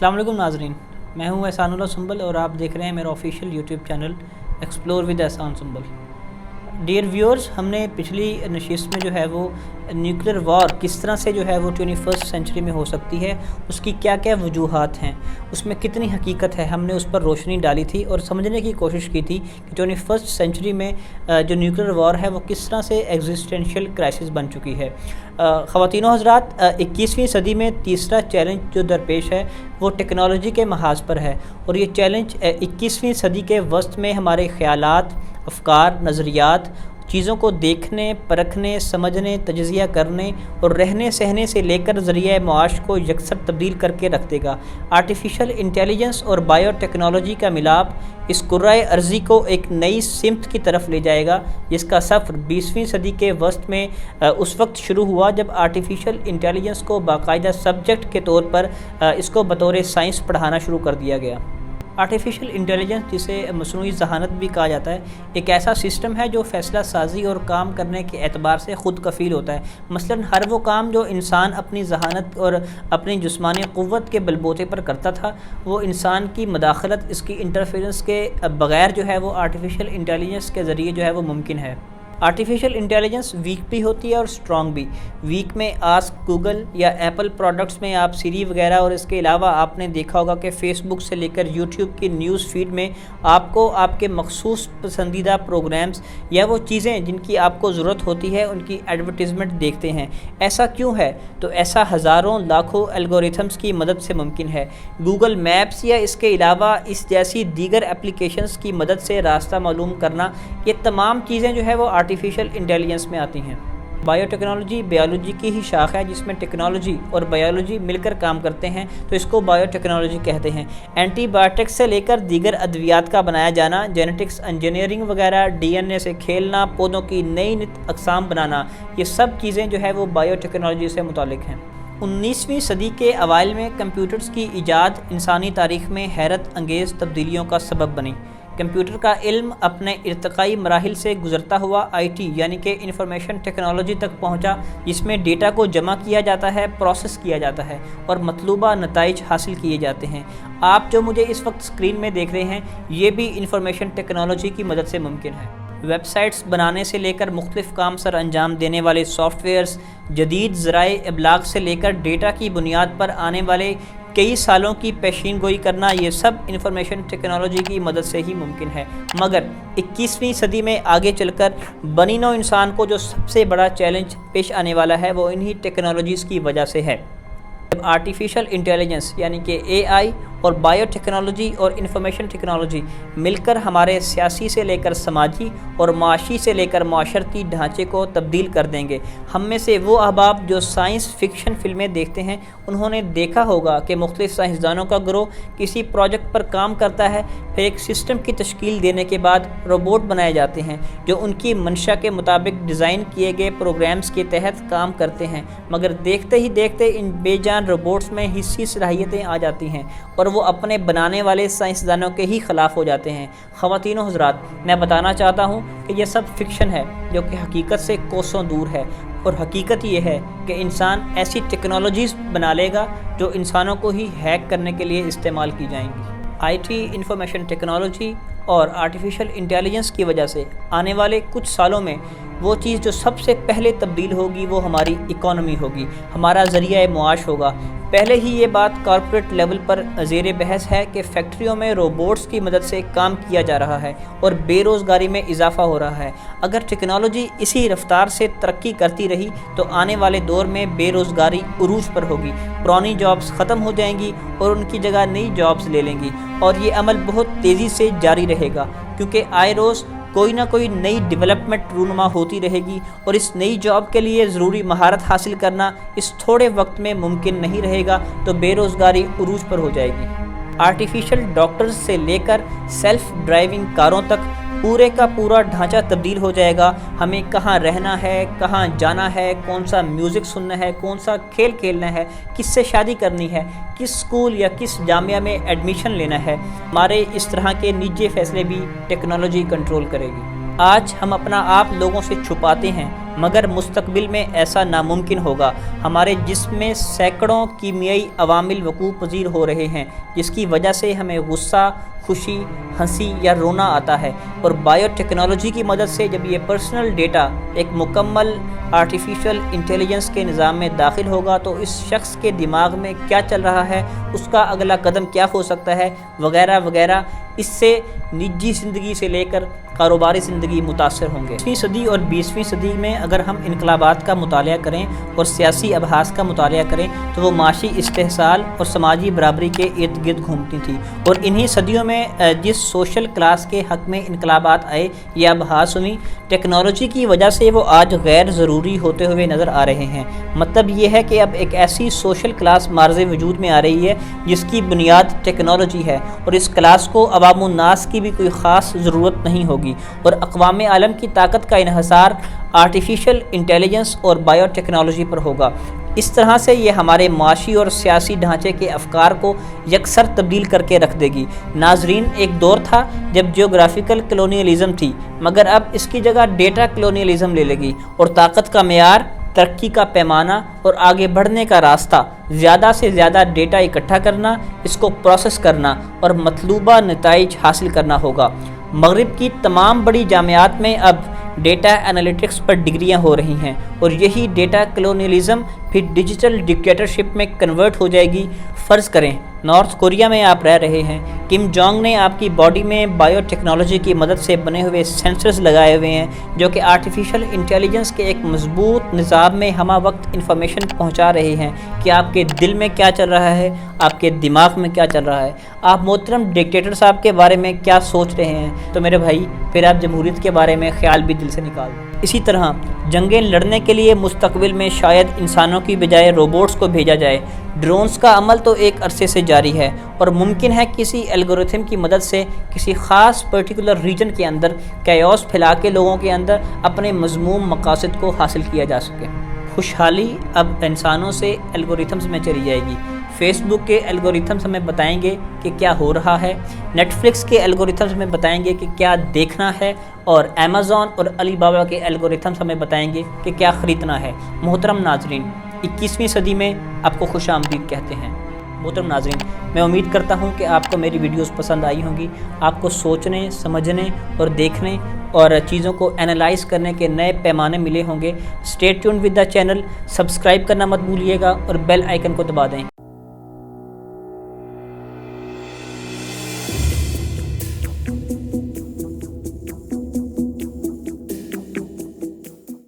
अस्सलाम वालेकुम नाज़रीन, मैं हूं एहसानुल्लाह सुंबल और आप देख रहे हैं मेरा official YouTube channel explore with एहसान सुंबल। डियर व्यूअर्स, हमने पिछली नशिस्त में जो है वो न्यूक्लियर वॉर किस तरह से जो है वो 21st सेंचुरी में हो सकती है, उसकी क्या क्या वजूहात हैं, उसमें कितनी हकीकत है, हमने उस पर रोशनी डाली थी और समझने की कोशिश की थी कि 21st सेंचुरी में जो न्यूक्लियर वॉर है वो किस तरह से एग्जिस्टेंशियल क्राइसिस बन चुकी है। ख़वातीनो हज़रात, 21वीं सदी में तीसरा चैलेंज जो दरपेश है वो टेक्नोलॉजी के महाज पर है और ये चैलेंज 21वीं सदी के वस्त में हमारे ख़यालात, अफ़कार, नज़रियात, चीज़ों को देखने, परखने, समझने, तजज़िया करने और रहने सहने से लेकर ज़रिया मुआश को यकसर तब्दील करके रख देगा। आर्टिफिशियल इंटेलिजेंस और बायोटेक्नोलॉजी का मिलाप इस कुर्राए अर्ज़ी को एक नई सिमत की तरफ ले जाएगा, जिसका सफ़र 20वीं सदी के वस्त में उस वक्त शुरू हुआ जब आर्टिफिशियल इंटेलिजेंस को बाकायदा सब्जेक्ट के तौर पर इसको बतौर साइंस पढ़ाना शुरू कर दिया गया। आर्टिफिशियल इंटेलिजेंस, जिसे मसनूई ज़हानत भी कहा जाता है, एक ऐसा सिस्टम है जो फ़ैसला साजी और काम करने के एतबार से ख़ुद कफ़ील होता है। मसलन हर वो काम जो इंसान अपनी ज़हानत और अपनी जिस्मानी क़ुव्वत के बलबूते पर करता था, वो इंसान की मदाखलत, इसकी इंटरफेरेंस के बग़ैर जो है वो आर्टिफिशियल इंटेलिजेंस के ज़रिए जो है वो मुमकिन है। आर्टिफिशियल इंटेलिजेंस वीक भी होती है और स्ट्रॉन्ग भी। वीक में आस्क गूगल या एप्पल प्रोडक्ट्स में आप सीरी वगैरह, और इसके अलावा आपने देखा होगा कि फ़ेसबुक से लेकर यूट्यूब की न्यूज़ फीड में आपको आपके मखसूस पसंदीदा प्रोग्राम्स या वो चीज़ें जिनकी आपको ज़रूरत होती है उनकी एडवर्टीज़मेंट देखते हैं। ऐसा क्यों है? तो ऐसा हज़ारों लाखों एल्गोरिथम्स की मदद से मुमकिन है। गूगल मैप्स या इसके अलावा इस जैसी दीगर एप्लीकेशंस की मदद से रास्ता मालूम करना, ये तमाम चीज़ें जो है वो आर्टिफिशियल इंटेलिजेंस में आती हैं। बायोटेक्नोलॉजी बायोलॉजी की ही शाख है जिसमें टेक्नोलॉजी और बायोलॉजी मिलकर काम करते हैं, तो इसको बायोटेक्नोलॉजी कहते हैं। एंटीबायोटिक्स से लेकर दीगर अद्वियात का बनाया जाना, जेनेटिक्स इंजीनियरिंग वगैरह, डीएनए से खेलना, पौधों की नई अक़साम बनाना, ये सब चीज़ें जो है वो बायोटेक्नोलॉजी से मुतालिक हैं। 19वीं सदी के अवाइल में कंप्यूटर्स की ईजाद इंसानी तारीख़ में हैरत अंगेज़ तब्दीलियों का सबब बनी। कंप्यूटर का इल्म अपने इर्तकाई मराहिल से गुज़रता हुआ आईटी यानी कि इंफॉर्मेशन टेक्नोलॉजी तक पहुंचा, जिसमें डेटा को जमा किया जाता है, प्रोसेस किया जाता है और मतलूबा नताइज हासिल किए जाते हैं। आप जो मुझे इस वक्त स्क्रीन में देख रहे हैं, ये भी इंफॉर्मेशन टेक्नोलॉजी की मदद से मुमकिन है। वेबसाइट्स बनाने से लेकर मुख्तलिफ़ काम सर अंजाम देने वाले सॉफ्टवेयर्स, जदीद ज़राए इब्लाग से लेकर डेटा की बुनियाद पर आने वाले कई सालों की पेशीन गोई करना, ये सब इंफॉर्मेशन टेक्नोलॉजी की मदद से ही मुमकिन है। मगर 21वीं सदी में आगे चलकर बनी नौ इंसान को जो सबसे बड़ा चैलेंज पेश आने वाला है वो इन्हीं टेक्नोलॉजीज़ की वजह से है। जब आर्टिफिशियल इंटेलिजेंस यानी कि एआई और बायोटेक्नोलॉजी और इंफॉर्मेशन टेक्नोलॉजी मिलकर हमारे सियासी से लेकर समाजी और माशी से लेकर माशरती ढांचे को तब्दील कर देंगे। हम में से वो अहबाब जो साइंस फ़िक्शन फ़िल्में देखते हैं, उन्होंने देखा होगा कि मुख्तलिफ़ साइंसदानों का ग्रोह किसी प्रोजेक्ट पर काम करता है, फिर एक सिस्टम की तश्कील देने के बाद रोबोट बनाए जाते हैं जो उनकी मंशा के मुताबिक डिज़ाइन किए गए प्रोग्राम्स के तहत काम करते हैं। मगर देखते ही देखते इन बेजान रोबोट्स में हिस्सी सलाहियतें आ जाती हैं और वो अपने बनाने वाले साइंसदानों के ही ख़िलाफ़ हो जाते हैं। ख़वातीनो हज़रात, मैं बताना चाहता हूँ कि यह सब फिक्शन है जो कि हकीकत से कोसों दूर है, और हकीकत ये है कि इंसान ऐसी टेक्नोलॉजीज़ बना लेगा जो इंसानों को ही हैक करने के लिए इस्तेमाल की जाएंगी। आईटी, इंफॉर्मेशन टेक्नोलॉजी और आर्टिफिशियल इंटेलिजेंस की वजह से आने वाले कुछ सालों में वो चीज़ जो सबसे पहले तब्दील होगी वो हमारी इकॉनमी होगी, हमारा ज़रिया मुआश होगा। पहले ही ये बात कॉर्पोरेट लेवल पर ज़ेर बहस है कि फैक्ट्रियों में रोबोट्स की मदद से काम किया जा रहा है और बेरोज़गारी में इजाफ़ा हो रहा है। अगर टेक्नोलॉजी इसी रफ्तार से तरक्की करती रही तो आने वाले दौर में बेरोज़गारी उरूज पर होगी, पुरानी जॉब्स ख़त्म हो जाएंगी और उनकी जगह नई जॉब्स ले लेंगी, और ये अमल बहुत तेज़ी से जारी रहेगा क्योंकि आए रोज़ कोई ना कोई नई डेवलपमेंट रूनुमा होती रहेगी और इस नई जॉब के लिए ज़रूरी महारत हासिल करना इस थोड़े वक्त में मुमकिन नहीं रहेगा, तो बेरोज़गारी उरूज पर हो जाएगी। आर्टिफिशियल डॉक्टर्स से लेकर सेल्फ ड्राइविंग कारों तक पूरे का पूरा ढांचा तब्दील हो जाएगा। हमें कहाँ रहना है, कहाँ जाना है, कौन सा म्यूज़िक सुनना है, कौन सा खेल खेलना है, किससे शादी करनी है, किस स्कूल या किस जामिया में एडमिशन लेना है, हमारे इस तरह के निजी फ़ैसले भी टेक्नोलॉजी कंट्रोल करेगी। आज हम अपना आप लोगों से छुपाते हैं مگر مستقبل میں ایسا ناممکن ہوگا۔ ہمارے جسم میں سینکڑوں کیمیائی عوامل وقوع پذیر ہو رہے ہیں جس کی وجہ سے ہمیں غصہ، خوشی، ہنسی یا رونا آتا ہے، اور بائیو ٹیکنالوجی کی مدد سے جب یہ پرسنل ڈیٹا ایک مکمل آرٹیفیشل انٹیلیجنس کے نظام میں داخل ہوگا تو اس شخص کے دماغ میں کیا چل رہا ہے، اس کا اگلا قدم کیا ہو سکتا ہے، وغیرہ وغیرہ، اس سے نجی زندگی سے لے کر کاروباری زندگی متاثر ہوں گے۔ 20ویں صدی اور 20ویں صدی میں اگر ہم انقلابات کا مطالعہ کریں اور سیاسی ابحاث کا مطالعہ کریں تو وہ معاشی استحصال اور سماجی برابری کے ارد گرد گھومتی تھی، اور انہی صدیوں میں جس سوشل کلاس کے حق میں انقلابات آئے یا ابحاث ہوئی، ٹیکنالوجی کی وجہ سے وہ آج غیر ضروری ہوتے ہوئے نظر آ رہے ہیں۔ مطلب یہ ہے کہ اب ایک ایسی سوشل کلاس معرض وجود میں آ رہی ہے جس کی بنیاد ٹیکنالوجی ہے، اور اس کلاس کو عوام الناس کی بھی کوئی خاص ضرورت نہیں ہوگی، اور اقوام عالم کی طاقت کا انحصار آرٹیفیشل انٹیلیجنس اور بائیو ٹیکنالوجی پر ہوگا۔ اس طرح سے یہ ہمارے معاشی اور سیاسی ڈھانچے کے افکار کو یکسر تبدیل کر کے رکھ دے گی۔ ناظرین، ایک دور تھا جب جیوگرافیکل کلونیلزم تھی، مگر اب اس کی جگہ ڈیٹا کلونیلزم لے لے گی، اور طاقت کا معیار، ترقی کا پیمانہ اور آگے بڑھنے کا راستہ زیادہ سے زیادہ ڈیٹا اکٹھا کرنا، اس کو پروسیس کرنا اور مطلوبہ نتائج حاصل کرنا ہوگا۔ مغرب کی تمام بڑی جامعات میں اب ڈیٹا انالیٹکس پر ڈگریاں ہو رہی ہیں، اور یہی ڈیٹا کلونیلزم پھر ڈیجیٹل ڈکٹیٹرشپ میں کنورٹ ہو جائے گی۔ فرض کریں نارتھ کوریا میں آپ رہ رہے ہیں، کم جونگ نے آپ کی باڈی میں بائیو ٹیکنالوجی کی مدد سے بنے ہوئے سینسرز لگائے ہوئے ہیں جو کہ آرٹیفیشل انٹیلیجنس کے ایک مضبوط نظام میں ہمہ وقت انفارمیشن پہنچا رہے ہیں کہ آپ کے دل میں کیا چل رہا ہے، آپ کے دماغ میں کیا چل رہا ہے، آپ محترم ڈکٹیٹر صاحب کے بارے میں کیا سوچ رہے ہیں، تو میرے بھائی پھر آپ جمہوریت کے بارے میں خیال بھی دل سے نکال دیں۔ اسی طرح جنگیں لڑنے کے لیے مستقبل میں شاید انسانوں کی بجائے روبوٹس کو بھیجا جائے۔ ڈرونز کا عمل تو ایک عرصے سے جاری ہے، اور ممکن ہے کسی الگورتھم کی مدد سے کسی خاص پرٹیکولر ریجن کے اندر کیوس پھیلا کے لوگوں کے اندر اپنے مذموم مقاصد کو حاصل کیا جا سکے۔ خوشحالی اب انسانوں سے الگورتھمز میں چلی جائے گی۔ فیس بک کے الگورتھمز ہمیں بتائیں گے کہ کیا ہو رہا ہے، نیٹ فلکس کے الگورتھمز ہمیں بتائیں گے کہ کیا دیکھنا ہے، اور امیزون اور علی بابا کے الگورتھمز ہمیں بتائیں گے کہ کیا خریدنا ہے۔ محترم ناظرین، 21ویں صدی میں آپ کو خوش آمدید کہتے ہیں۔ محترم ناظرین، میں امید کرتا ہوں کہ آپ کو میری ویڈیوز پسند آئی ہوں گی، آپ کو سوچنے، سمجھنے اور دیکھنے اور چیزوں کو انالائز کرنے کے نئے پیمانے ملے ہوں گے۔ Stay tuned with the channel, subscribe کرنا مت بھولیے گا اور بیل آئیکن کو دبا دیں۔